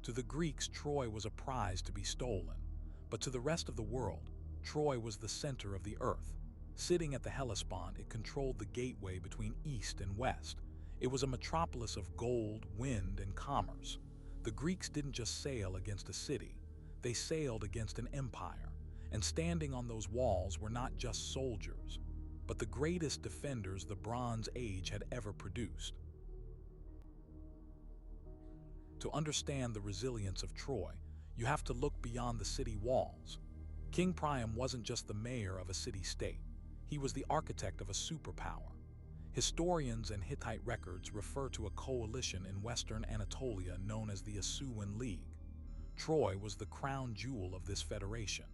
To the Greeks, Troy was a prize to be stolen, but to the rest of the world, Troy was the center of the earth. Sitting at the Hellespont, it controlled the gateway between east and west. It was a metropolis of gold, wind, and commerce. The Greeks didn't just sail against a city, they sailed against an empire, and standing on those walls were not just soldiers, but the greatest defenders the Bronze Age had ever produced. To understand the resilience of Troy, you have to look beyond the city walls. King Priam wasn't just the mayor of a city-state, he was the architect of a superpower. Historians and Hittite records refer to a coalition in western Anatolia known as the Assuwan League. Troy was the crown jewel of this federation.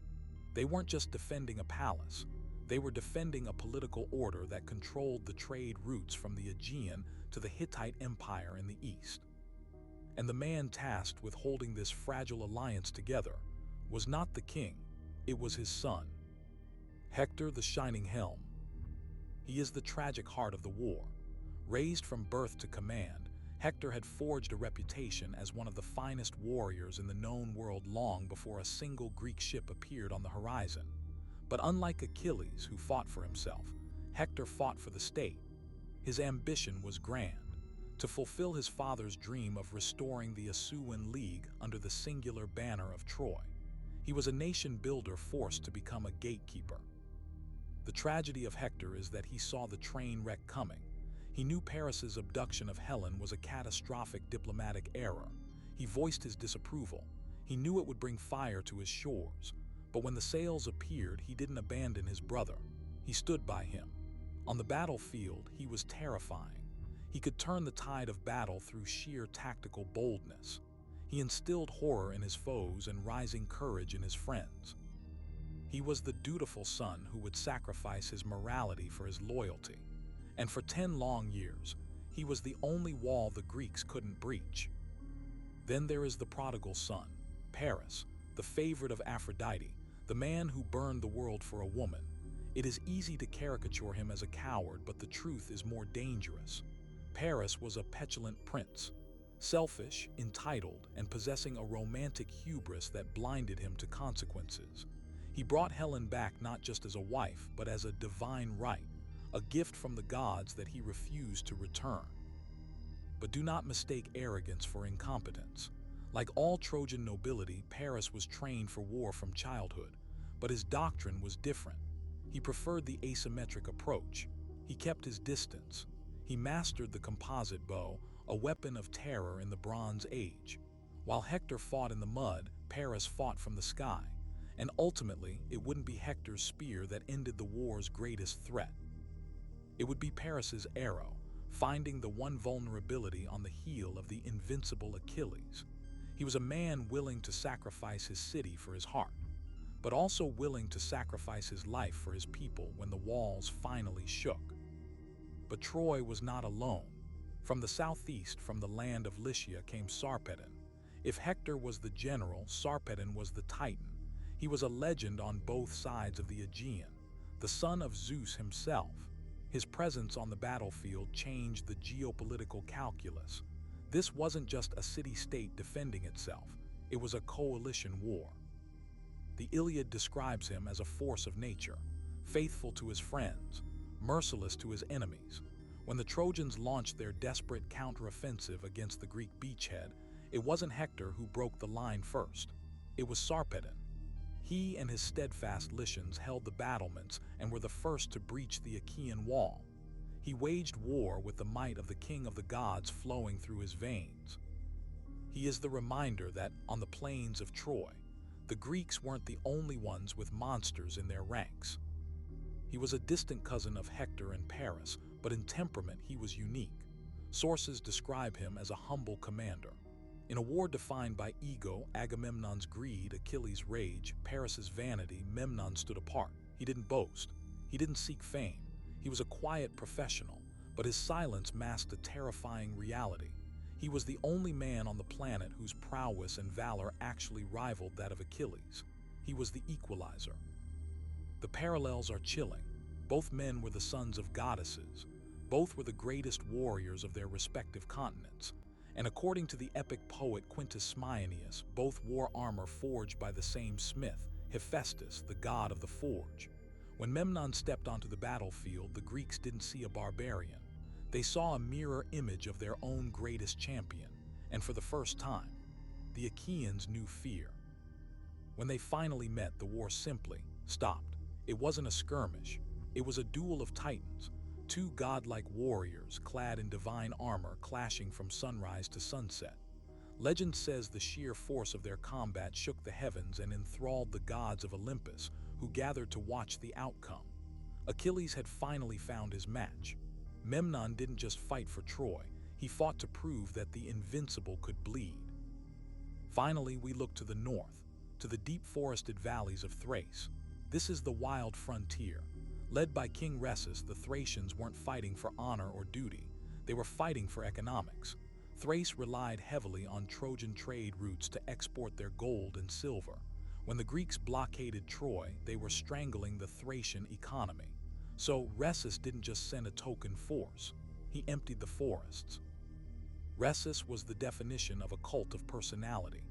They weren't just defending a palace, they were defending a political order that controlled the trade routes from the Aegean to the Hittite Empire in the east. And the man tasked with holding this fragile alliance together was not the king, it was his son. Hector the Shining Helm. He is the tragic heart of the war. Raised from birth to command, Hector had forged a reputation as one of the finest warriors in the known world long before a single Greek ship appeared on the horizon. But unlike Achilles, who fought for himself, Hector fought for the state. His ambition was grand, to fulfill his father's dream of restoring the Assuwan League under the singular banner of Troy. He was a nation builder forced to become a gatekeeper. The tragedy of Hector is that he saw the train wreck coming. He knew Paris's abduction of Helen was a catastrophic diplomatic error. He voiced his disapproval. He knew it would bring fire to his shores. But when the sails appeared, he didn't abandon his brother. He stood by him. On the battlefield, he was terrifying. He could turn the tide of battle through sheer tactical boldness. He instilled horror in his foes and rising courage in his friends. He was the dutiful son who would sacrifice his morality for his loyalty. And for 10 long years, he was the only wall the Greeks couldn't breach. Then there is the prodigal son, Paris, the favorite of Aphrodite, the man who burned the world for a woman. It is easy to caricature him as a coward, but the truth is more dangerous. Paris was a petulant prince, selfish, entitled, and possessing a romantic hubris that blinded him to consequences. He brought Helen back not just as a wife, but as a divine right, a gift from the gods that he refused to return. But do not mistake arrogance for incompetence. Like all Trojan nobility, Paris was trained for war from childhood, but his doctrine was different. He preferred the asymmetric approach. He kept his distance. He mastered the composite bow, a weapon of terror in the Bronze Age. While Hector fought in the mud, Paris fought from the sky. And ultimately, it wouldn't be Hector's spear that ended the war's greatest threat. It would be Paris's arrow, finding the one vulnerability on the heel of the invincible Achilles. He was a man willing to sacrifice his city for his heart, but also willing to sacrifice his life for his people when the walls finally shook. But Troy was not alone. From the southeast, from the land of Lycia, came Sarpedon. If Hector was the general, Sarpedon was the titan. He was a legend on both sides of the Aegean, the son of Zeus himself. His presence on the battlefield changed the geopolitical calculus. This wasn't just a city-state defending itself, it was a coalition war. The Iliad describes him as a force of nature, faithful to his friends, merciless to his enemies. When the Trojans launched their desperate counteroffensive against the Greek beachhead, it wasn't Hector who broke the line first, it was Sarpedon. He and his steadfast Lycians held the battlements and were the first to breach the Achaean wall. He waged war with the might of the king of the gods flowing through his veins. He is the reminder that, on the plains of Troy, the Greeks weren't the only ones with monsters in their ranks. He was a distant cousin of Hector and Paris, but in temperament he was unique. Sources describe him as a humble commander. In a war defined by ego, Agamemnon's greed, Achilles' rage, Paris's vanity, Memnon stood apart. He didn't boast. He didn't seek fame. He was a quiet professional, but his silence masked a terrifying reality. He was the only man on the planet whose prowess and valor actually rivaled that of Achilles. He was the equalizer. The parallels are chilling. Both men were the sons of goddesses. Both were the greatest warriors of their respective continents. And according to the epic poet Quintus Smyrnius, both wore armor forged by the same smith, Hephaestus, the god of the forge. When Memnon stepped onto the battlefield, the Greeks didn't see a barbarian. They saw a mirror image of their own greatest champion, and for the first time, the Achaeans knew fear. When they finally met, the war simply stopped. It wasn't a skirmish. It was a duel of titans, two godlike warriors clad in divine armor clashing from sunrise to sunset. Legend says the sheer force of their combat shook the heavens and enthralled the gods of Olympus, who gathered to watch the outcome. Achilles had finally found his match. Memnon didn't just fight for Troy, he fought to prove that the invincible could bleed. Finally, we look to the north, to the deep forested valleys of Thrace. This is the wild frontier. Led by King Rhesus, the Thracians weren't fighting for honor or duty. They were fighting for economics. Thrace relied heavily on Trojan trade routes to export their gold and silver. When the Greeks blockaded Troy, they were strangling the Thracian economy. So Rhesus didn't just send a token force, he emptied the forests. Rhesus was the definition of a cult of personality.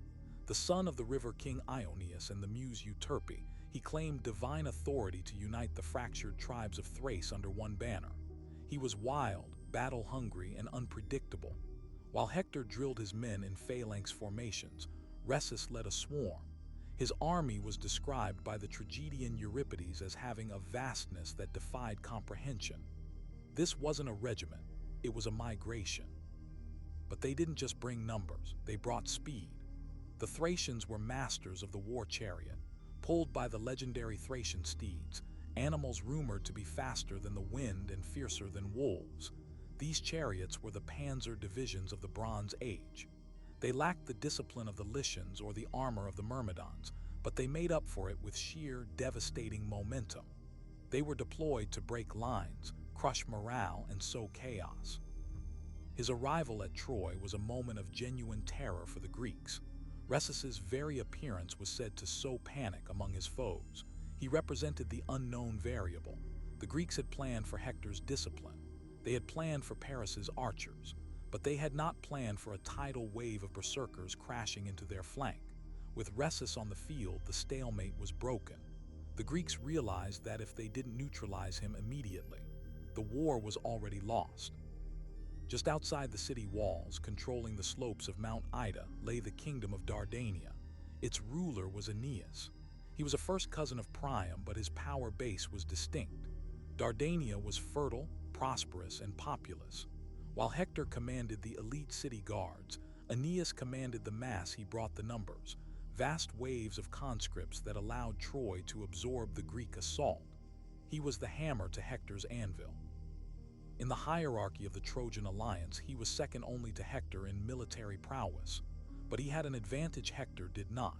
The son of the river king Ionius and the muse Euterpe, he claimed divine authority to unite the fractured tribes of Thrace under one banner. He was wild, battle-hungry, and unpredictable. While Hector drilled his men in phalanx formations, Rhesus led a swarm. His army was described by the tragedian Euripides as having a vastness that defied comprehension. This wasn't a regiment, it was a migration. But they didn't just bring numbers, they brought speed. The Thracians were masters of the war chariot, pulled by the legendary Thracian steeds, animals rumored to be faster than the wind and fiercer than wolves. These chariots were the panzer divisions of the Bronze Age. They lacked the discipline of the Lycians or the armor of the Myrmidons, but they made up for it with sheer, devastating momentum. They were deployed to break lines, crush morale, and sow chaos. His arrival at Troy was a moment of genuine terror for the Greeks. Rhesus's very appearance was said to sow panic among his foes. He represented the unknown variable. The Greeks had planned for Hector's discipline. They had planned for Paris's archers, but they had not planned for a tidal wave of berserkers crashing into their flank. With Rhesus on the field, the stalemate was broken. The Greeks realized that if they didn't neutralize him immediately, the war was already lost. Just outside the city walls, controlling the slopes of Mount Ida, lay the kingdom of Dardania. Its ruler was Aeneas. He was a first cousin of Priam, but his power base was distinct. Dardania was fertile, prosperous, and populous. While Hector commanded the elite city guards, Aeneas commanded the mass. He brought the numbers, vast waves of conscripts that allowed Troy to absorb the Greek assault. He was the hammer to Hector's anvil. In the hierarchy of the Trojan alliance, he was second only to Hector in military prowess, but he had an advantage Hector did not.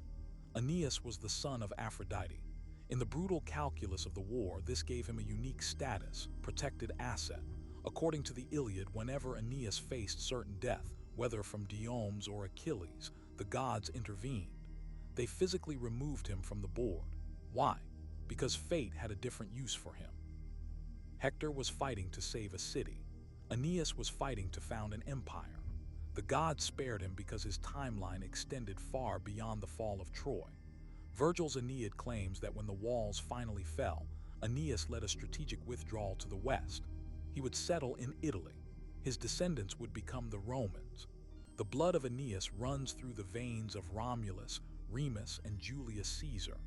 Aeneas was the son of Aphrodite. In the brutal calculus of the war, this gave him a unique status, protected asset. According to the Iliad, whenever Aeneas faced certain death, whether from Diomedes or Achilles, the gods intervened. They physically removed him from the board. Why? Because fate had a different use for him. Hector was fighting to save a city. Aeneas was fighting to found an empire. The gods spared him because his timeline extended far beyond the fall of Troy. Virgil's Aeneid claims that when the walls finally fell, Aeneas led a strategic withdrawal to the west. He would settle in Italy. His descendants would become the Romans. The blood of Aeneas runs through the veins of Romulus, Remus, and Julius Caesar.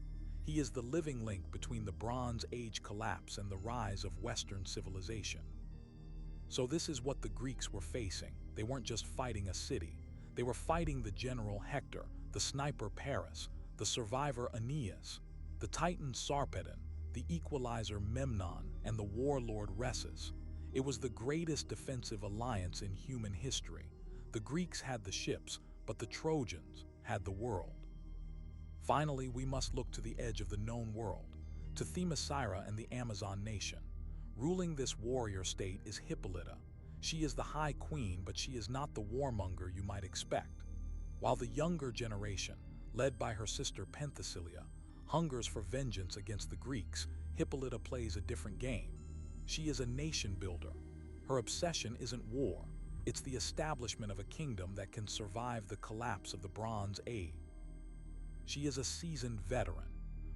He is the living link between the Bronze Age collapse and the rise of Western civilization. So this is what the Greeks were facing. They weren't just fighting a city. They were fighting the general Hector, the sniper Paris, the survivor Aeneas, the titan Sarpedon, the equalizer Memnon, and the warlord Rhesus. It was the greatest defensive alliance in human history. The Greeks had the ships, but the Trojans had the world. Finally, we must look to the edge of the known world, to Themyscira and the Amazon nation. Ruling this warrior state is Hippolyta. She is the High Queen, but she is not the warmonger you might expect. While the younger generation, led by her sister Penthesilea, hungers for vengeance against the Greeks, Hippolyta plays a different game. She is a nation builder. Her obsession isn't war, It's the establishment of a kingdom that can survive the collapse of the Bronze Age. She is a seasoned veteran.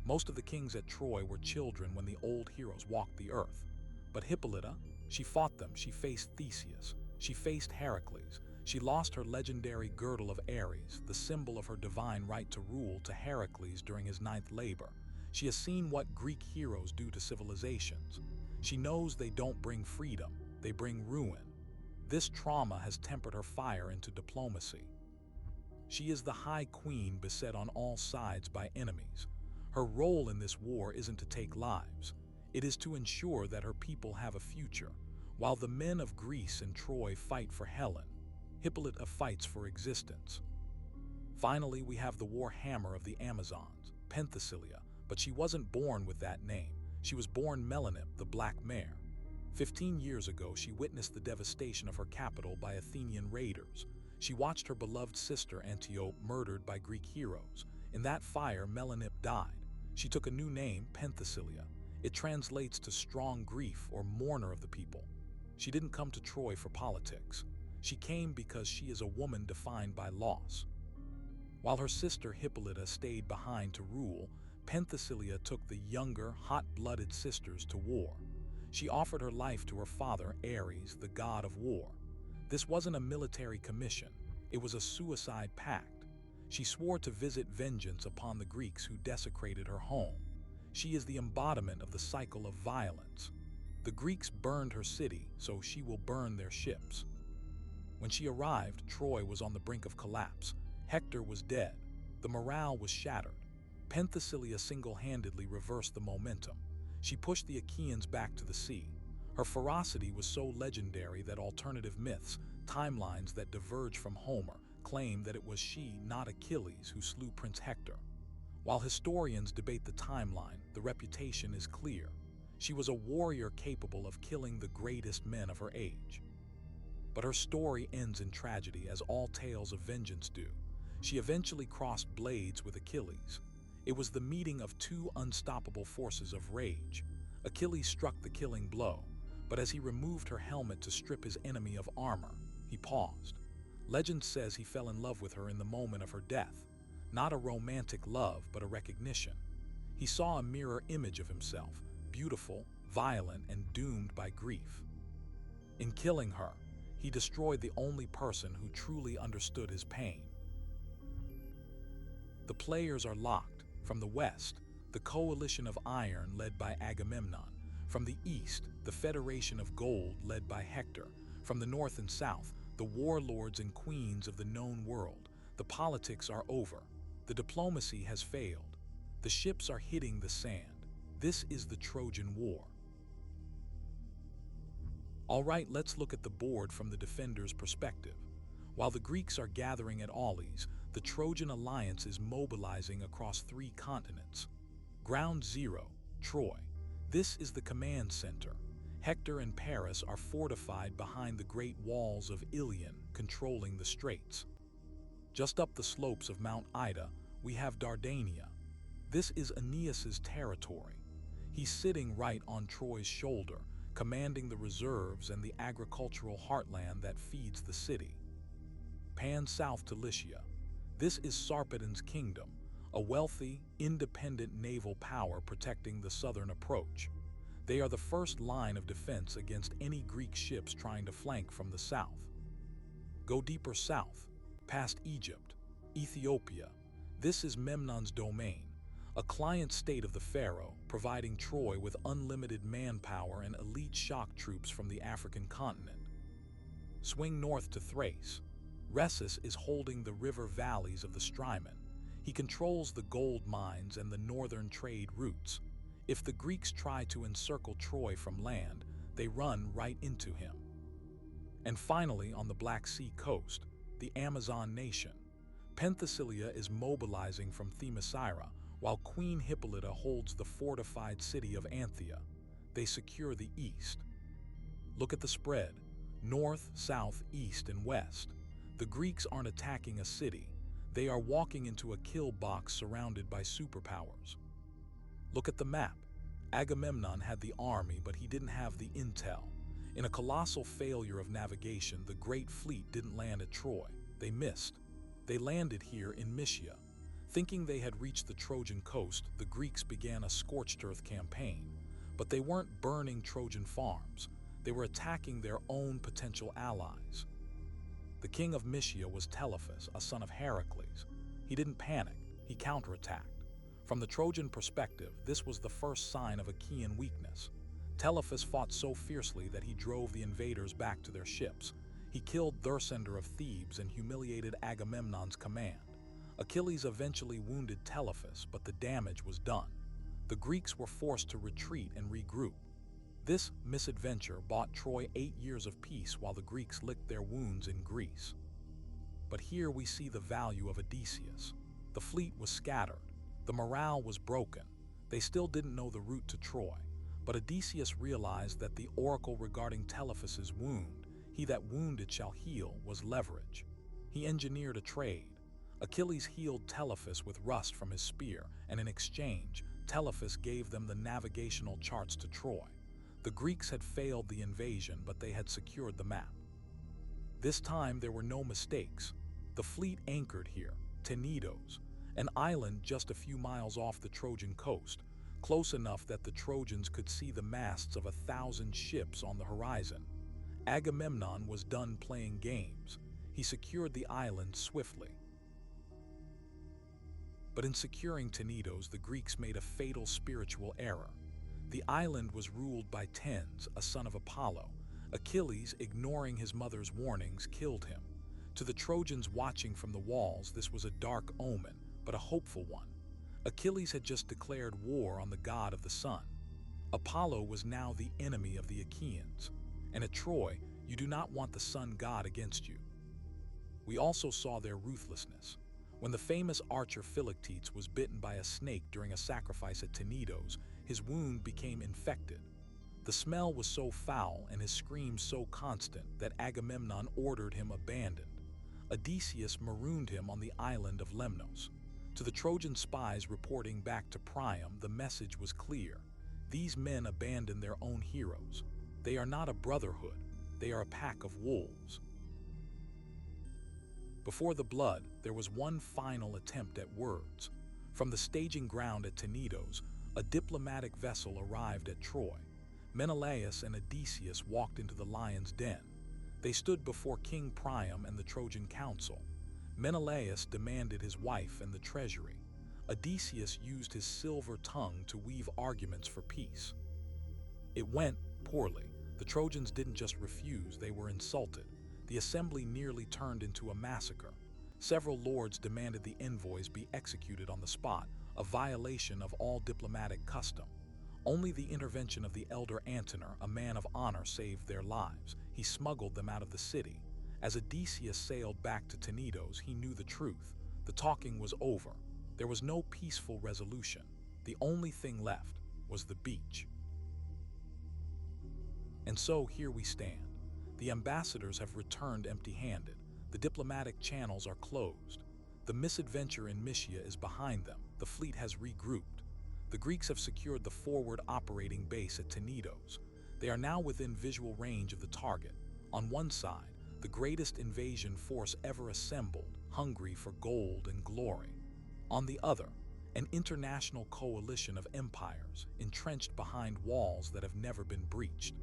Most of the kings at Troy were children when the old heroes walked the earth. But Hippolyta, she fought them. She faced Theseus. She faced Heracles. She lost her legendary girdle of Ares, the symbol of her divine right to rule, to Heracles during his 9th labor. She has seen what Greek heroes do to civilizations. She knows they don't bring freedom, they bring ruin. This trauma has tempered her fire into diplomacy. She is the High Queen beset on all sides by enemies. Her role in this war isn't to take lives. It is to ensure that her people have a future. While the men of Greece and Troy fight for Helen, Hippolyta fights for existence. Finally, we have the war hammer of the Amazons, Penthesilea, but she wasn't born with that name. She was born Melanippe, the Black Mare. 15 years ago, she witnessed the devastation of her capital by Athenian raiders. She watched her beloved sister Antiope murdered by Greek heroes. In that fire, Melanippe died. She took a new name, Penthesilea. It translates to strong grief or mourner of the people. She didn't come to Troy for politics. She came because she is a woman defined by loss. While her sister Hippolyta stayed behind to rule, Penthesilea took the younger, hot-blooded sisters to war. She offered her life to her father, Ares, the god of war. This wasn't a military commission. It was a suicide pact. She swore to visit vengeance upon the Greeks who desecrated her home. She is the embodiment of the cycle of violence. The Greeks burned her city, so she will burn their ships. When she arrived, Troy was on the brink of collapse. Hector was dead. The morale was shattered. Penthesilea single-handedly reversed the momentum. She pushed the Achaeans back to the sea. Her ferocity was so legendary that alternative myths, timelines that diverge from Homer, claim that it was she, not Achilles, who slew Prince Hector. While historians debate the timeline, the reputation is clear. She was a warrior capable of killing the greatest men of her age. But her story ends in tragedy, as all tales of vengeance do. She eventually crossed blades with Achilles. It was the meeting of two unstoppable forces of rage. Achilles struck the killing blow, but as he removed her helmet to strip his enemy of armor, he paused. Legend says he fell in love with her in the moment of her death. Not a romantic love, but a recognition. He saw a mirror image of himself, beautiful, violent, and doomed by grief. In killing her, he destroyed the only person who truly understood his pain. The players are locked. From the west, the coalition of iron led by Agamemnon. From the east, the Federation of Gold led by Hector. From the north and south, the warlords and queens of the known world. The politics are over. The diplomacy has failed. The ships are hitting the sand. This is the Trojan War. All right, let's look at the board from the defenders' perspective. While the Greeks are gathering at Aulis, the Trojan alliance is mobilizing across 3 continents. Ground Zero, Troy. This is the command center. Hector and Paris are fortified behind the great walls of Ilion, controlling the straits. Just up the slopes of Mount Ida, we have Dardania. This is Aeneas's territory. He's sitting right on Troy's shoulder, commanding the reserves and the agricultural heartland that feeds the city. Pan south to Lycia. This is Sarpedon's kingdom, a wealthy, independent naval power protecting the southern approach. They are the first line of defense against any Greek ships trying to flank from the south. Go deeper south, past Egypt, Ethiopia. This is Memnon's domain, a client state of the pharaoh, providing Troy with unlimited manpower and elite shock troops from the African continent. Swing north to Thrace. Rhesus is holding the river valleys of the Strymon. He controls the gold mines and the northern trade routes. If the Greeks try to encircle Troy from land, they run right into him. And finally, on the Black Sea coast, the Amazon nation. Penthesilea is mobilizing from Themyscira, while Queen Hippolyta holds the fortified city of Anthea. They secure the east. Look at the spread: north, south, east, and west. The Greeks aren't attacking a city. They are walking into a kill box surrounded by superpowers. Look at the map. Agamemnon had the army, but he didn't have the intel. In a colossal failure of navigation, the great fleet didn't land at Troy. They missed. They landed here in Mysia. Thinking they had reached the Trojan coast, the Greeks began a scorched earth campaign. But they weren't burning Trojan farms. They were attacking their own potential allies. The king of Mysia was Telephus, a son of Heracles. He didn't panic, he counterattacked. From the Trojan perspective, this was the first sign of Achaean weakness. Telephus fought so fiercely that he drove the invaders back to their ships. He killed Thersander of Thebes and humiliated Agamemnon's command. Achilles eventually wounded Telephus, but the damage was done. The Greeks were forced to retreat and regroup. This misadventure bought Troy 8 years of peace while the Greeks licked their wounds in Greece. But here we see the value of Odysseus. The fleet was scattered. The morale was broken. They still didn't know the route to Troy. But Odysseus realized that the oracle regarding Telephus's wound, "He that wounded shall heal," was leverage. He engineered a trade. Achilles healed Telephus with rust from his spear, and in exchange, Telephus gave them the navigational charts to Troy. The Greeks had failed the invasion, but they had secured the map. This time there were no mistakes. The fleet anchored here, Tenedos, an island just a few miles off the Trojan coast, close enough that the Trojans could see the masts of 1,000 ships on the horizon. Agamemnon was done playing games. He secured the island swiftly. But in securing Tenedos, the Greeks made a fatal spiritual error. The island was ruled by Tenes, a son of Apollo. Achilles, ignoring his mother's warnings, killed him. To the Trojans watching from the walls, this was a dark omen, but a hopeful one. Achilles had just declared war on the god of the sun. Apollo was now the enemy of the Achaeans. And at Troy, you do not want the sun god against you. We also saw their ruthlessness. When the famous archer Philoctetes was bitten by a snake during a sacrifice at Tenedos, his wound became infected. The smell was so foul and his screams so constant that Agamemnon ordered him abandoned. Odysseus marooned him on the island of Lemnos. To the Trojan spies reporting back to Priam, the message was clear. These men abandoned their own heroes. They are not a brotherhood, they are a pack of wolves. Before the blood, there was one final attempt at words. From the staging ground at Tenedos, a diplomatic vessel arrived at Troy. Menelaus and Odysseus walked into the lion's den. They stood before King Priam and the Trojan council. Menelaus demanded his wife and the treasury. Odysseus used his silver tongue to weave arguments for peace. It went poorly. The Trojans didn't just refuse, they were insulted. The assembly nearly turned into a massacre. Several lords demanded the envoys be executed on the spot, a violation of all diplomatic custom. Only the intervention of the elder Antenor, a man of honor, saved their lives. He smuggled them out of the city. As Odysseus sailed back to Tenedos, he knew the truth. The talking was over. There was no peaceful resolution. The only thing left was the beach. And so here we stand. The ambassadors have returned empty-handed. The diplomatic channels are closed. The misadventure in Mysia is behind them. The fleet has regrouped. The Greeks have secured the forward operating base at Tenedos. They are now within visual range of the target. On one side, the greatest invasion force ever assembled, hungry for gold and glory. On the other, an international coalition of empires, entrenched behind walls that have never been breached.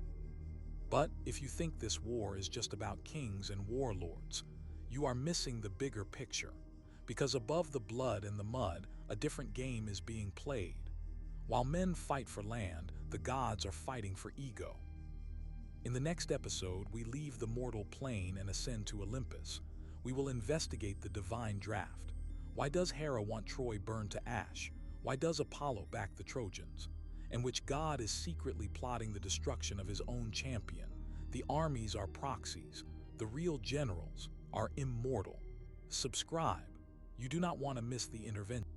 But if you think this war is just about kings and warlords, you are missing the bigger picture. Because above the blood and the mud, a different game is being played. While men fight for land, the gods are fighting for ego. In the next episode, we leave the mortal plane and ascend to Olympus. We will investigate the divine draft. Why does Hera want Troy burned to ash? Why does Apollo back the Trojans? And which god is secretly plotting the destruction of his own champion? The armies are proxies. The real generals are immortal. Subscribe. You do not want to miss the intervention.